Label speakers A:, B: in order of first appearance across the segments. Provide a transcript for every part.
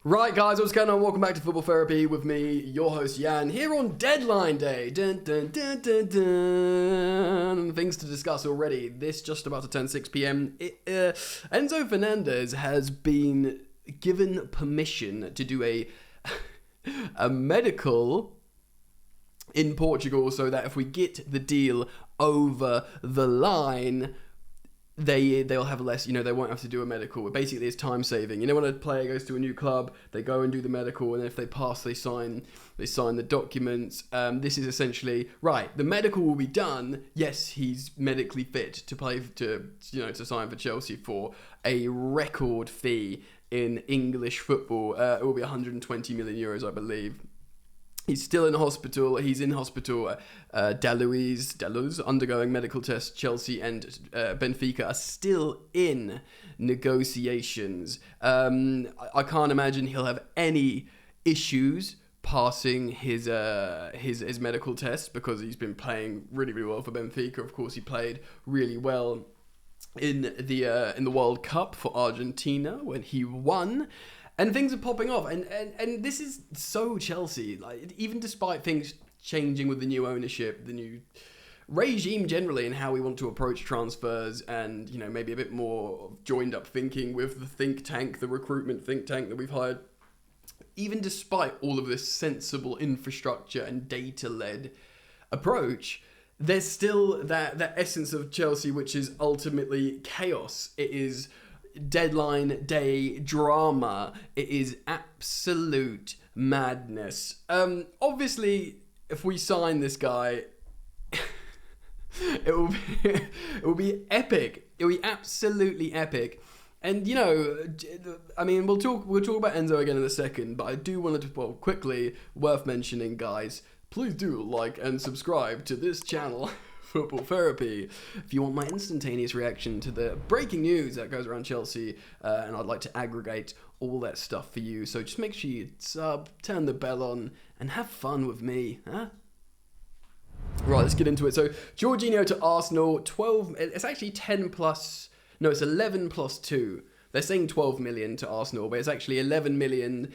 A: Right, guys, what's going on? Welcome back to Football Therapy with me, your host Jan, here on deadline day. Dun, dun, dun, dun, dun. Things to discuss already. This just about to turn 6 p.m. Enzo Fernandez has been given permission to do a medical in Portugal, so that if we get the deal over the line, they'll have less, they won't have to do a medical. Basically, it's time saving. When a player goes to a new club, they go and do the medical, and if they pass, they sign the documents. This is essentially right. The medical will be done. Yes, he's medically fit to play to sign for Chelsea for a record fee in English football. It will be 120 million euros, I believe. He's still in hospital. He's in hospital. Daluz undergoing medical tests. Chelsea and Benfica are still in negotiations. I can't imagine he'll have any issues passing his medical tests because he's been playing really, really well for Benfica. Of course, he played really well in the World Cup for Argentina when he won. And things are popping off, and this is so Chelsea. Like, even despite things changing with the new ownership, the new regime generally, and how we want to approach transfers, and maybe a bit more joined up thinking with the recruitment think tank that we've hired. Even despite all of this sensible infrastructure and data-led approach, there's still that essence of Chelsea, which is ultimately chaos. It is deadline day drama. It is absolute madness. Obviously, if we sign this guy, it will be epic. It will be absolutely epic. And we'll talk about Enzo again in a second, but I do want to quickly worth mentioning, guys. Please do like and subscribe to this channel. Football Therapy, if you want my instantaneous reaction to the breaking news that goes around Chelsea, and I'd like to aggregate all that stuff for you. So just make sure you sub, turn the bell on, and have fun with me, huh? Right, let's get into it. So Jorginho to Arsenal, 12. It's actually 10 plus. No, it's 11 plus 2. They're saying 12 million to Arsenal, but it's actually 11 million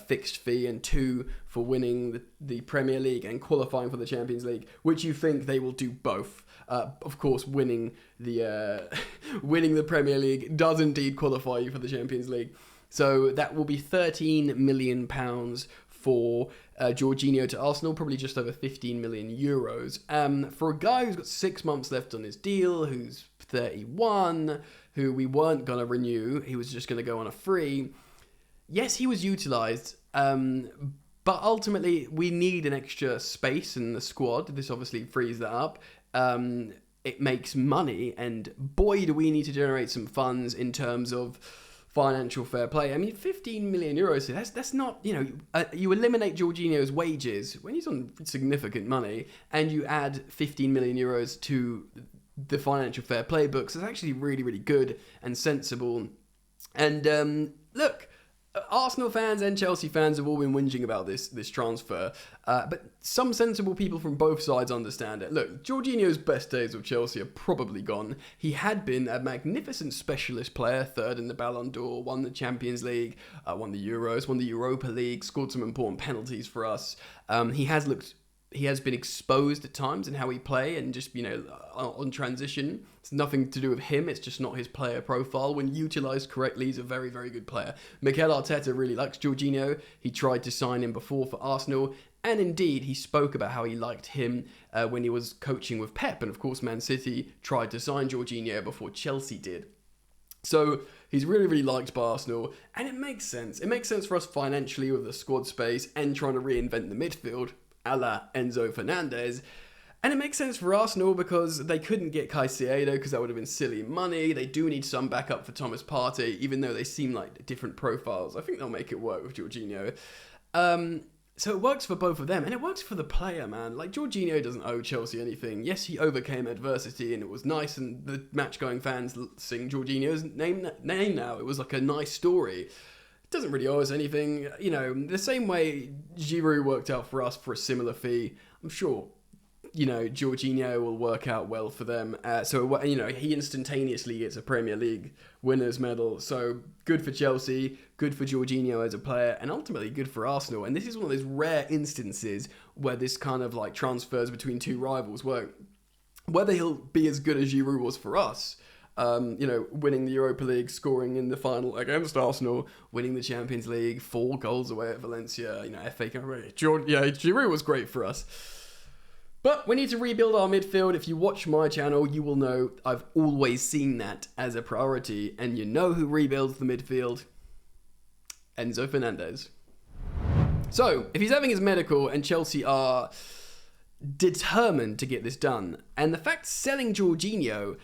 A: fixed fee and 2 for winning the Premier League and qualifying for the Champions League, which you think they will do both. Of course, winning the Premier League does indeed qualify you for the Champions League. So that will be £13 million for Jorginho to Arsenal, probably just over 15 million euros. For a guy who's got 6 months left on his deal, who's 31, who we weren't going to renew, he was just going to go on a free. Yes, he was utilised, but ultimately we need an extra space in the squad. This obviously frees that up. It makes money, and boy, do we need to generate some funds in terms of financial fair play. I mean, 15 million euros, that's not, you eliminate Jorginho's wages when he's on significant money, and you add 15 million euros to the financial fair play books. It's actually really, really good and sensible. And look, Arsenal fans and Chelsea fans have all been whinging about this transfer, but some sensible people from both sides understand it. Look, Jorginho's best days with Chelsea are probably gone. He had been a magnificent specialist player, third in the Ballon d'Or, won the Champions League, won the Euros, won the Europa League, scored some important penalties for us. He has been exposed at times in how he play and just, on transition. It's nothing to do with him. It's just not his player profile. When utilised correctly, he's a very, very good player. Mikel Arteta really likes Jorginho. He tried to sign him before for Arsenal. And indeed, he spoke about how he liked him when he was coaching with Pep. And of course, Man City tried to sign Jorginho before Chelsea did. So he's really, really liked by Arsenal. And it makes sense. It makes sense for us financially with the squad space and trying to reinvent the midfield, a la Enzo Fernandez. And it makes sense for Arsenal because they couldn't get Caicedo because that would have been silly money. They do need some backup for Thomas Partey, even though they seem like different profiles. I think they'll make it work with Jorginho. So it works for both of them, and it works for the player, man. Like, Jorginho doesn't owe Chelsea anything. Yes, he overcame adversity, and it was nice, and the match-going fans sing Jorginho's name now. It was like a nice story. Doesn't really owe us anything. The same way Giroud worked out for us for a similar fee. I'm sure you know, Jorginho will work out well for them. So, you know, he instantaneously gets a Premier League winners medal. So good for Chelsea, good for Jorginho as a player, and ultimately good for Arsenal. And this is one of those rare instances where this kind of like transfers between two rivals, where whether he'll be as good as Giroud was for us, you know, winning the Europa League, scoring in the final against Arsenal, winning the Champions League, 4 goals away at Valencia, you know, FA Cup. Giroud was great for us. But we need to rebuild our midfield. If you watch my channel, you will know I've always seen that as a priority. And you know who rebuilds the midfield? Enzo Fernandez. So, if he's having his medical and Chelsea are determined to get this done, and the fact selling Jorginho,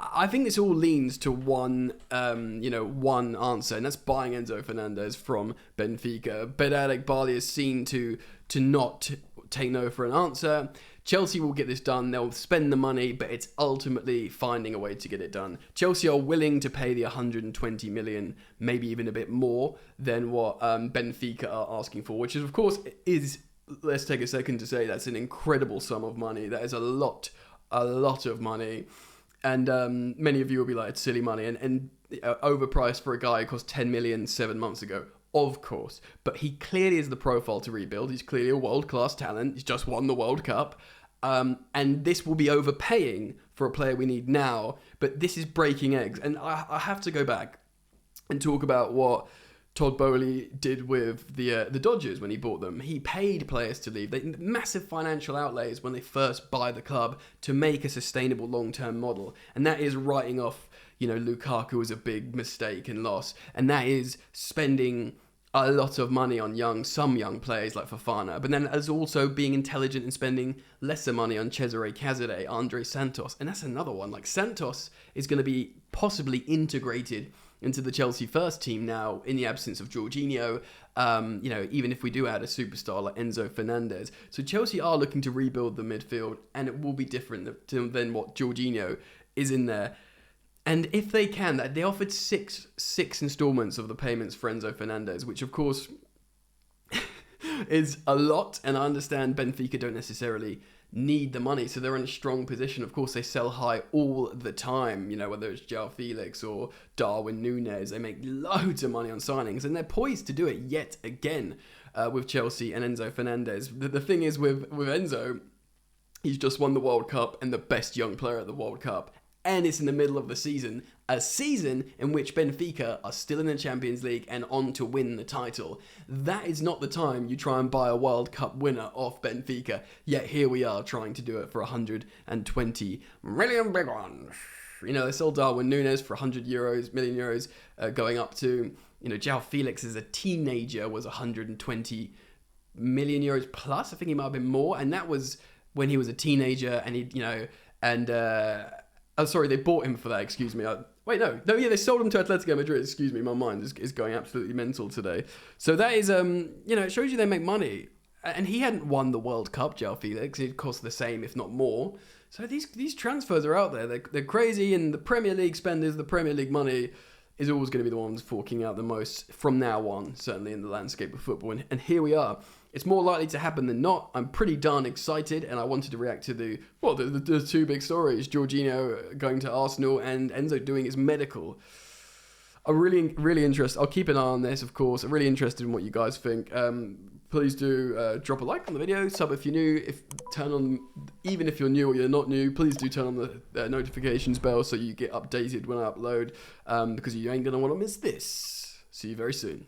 A: I think this all leans to one answer, and that's buying Enzo Fernandez from Benfica. Beradek Bali is seen to not take no for an answer. Chelsea will get this done. They'll spend the money, but it's ultimately finding a way to get it done. Chelsea are willing to pay the 120 million, maybe even a bit more than what Benfica are asking for, which is, of course, let's take a second to say that's an incredible sum of money. That is a lot of money. And many of you will be like, it's silly money and overpriced for a guy who cost 10 million 7 months ago. Of course. But he clearly is the profile to rebuild. He's clearly a world-class talent. He's just won the World Cup. And this will be overpaying for a player we need now. But this is breaking eggs. And I have to go back and talk about what Todd Boehly did with the Dodgers when he bought them. He paid players to leave. Massive financial outlays when they first buy the club to make a sustainable long-term model. And that is writing off, you know, Lukaku as a big mistake and loss. And that is spending a lot of money on some young players like Fofana. But then as also being intelligent and spending lesser money on Cesare Cazorla, Andre Santos. And that's another one. Like, Santos is going to be possibly integrated into the Chelsea first team now in the absence of Jorginho, you know, even if we do add a superstar like Enzo Fernandez. So Chelsea are looking to rebuild the midfield, and it will be different than what Jorginho is in there. And if they can, they offered six installments of the payments for Enzo Fernandez, which of course is a lot, and I understand Benfica don't necessarily need the money, so they're in a strong position. Of course, they sell high all the time, you know, whether it's João Felix or Darwin Núñez. They make loads of money on signings, and they're poised to do it yet again with Chelsea and Enzo Fernandez. The thing is with Enzo, he's just won the World Cup and the best young player at the World Cup, and it's in the middle of the season, a season in which Benfica are still in the Champions League and on to win the title. That is not the time you try and buy a World Cup winner off Benfica, yet here we are trying to do it for 120 million big ones. You know, they sold Darwin Núñez for million euros, going up to, you know, João Felix as a teenager was 120 million euros plus. I think he might have been more, and that was when he was a teenager, and he, you know, and sorry, they bought him for that, excuse me. They sold him to Atletico Madrid, excuse me, my mind is going absolutely mental today. So that is, you know, it shows you they make money. And he hadn't won the World Cup, João Felix. It cost the same, if not more. So these transfers are out there. They're crazy, and the Premier League spenders, the Premier League money is always going to be the ones forking out the most from now on, certainly in the landscape of football. And here we are. It's more likely to happen than not. I'm pretty darn excited, and I wanted to react to the two big stories: Jorginho going to Arsenal and Enzo doing his medical. I'm really interested. I'll keep an eye on this, of course. I'm really interested in what you guys think. Please do drop a like on the video, sub if you're new, even if you're new or you're not new, please do turn on the notifications bell so you get updated when I upload, because you ain't going to want to miss this. See you very soon.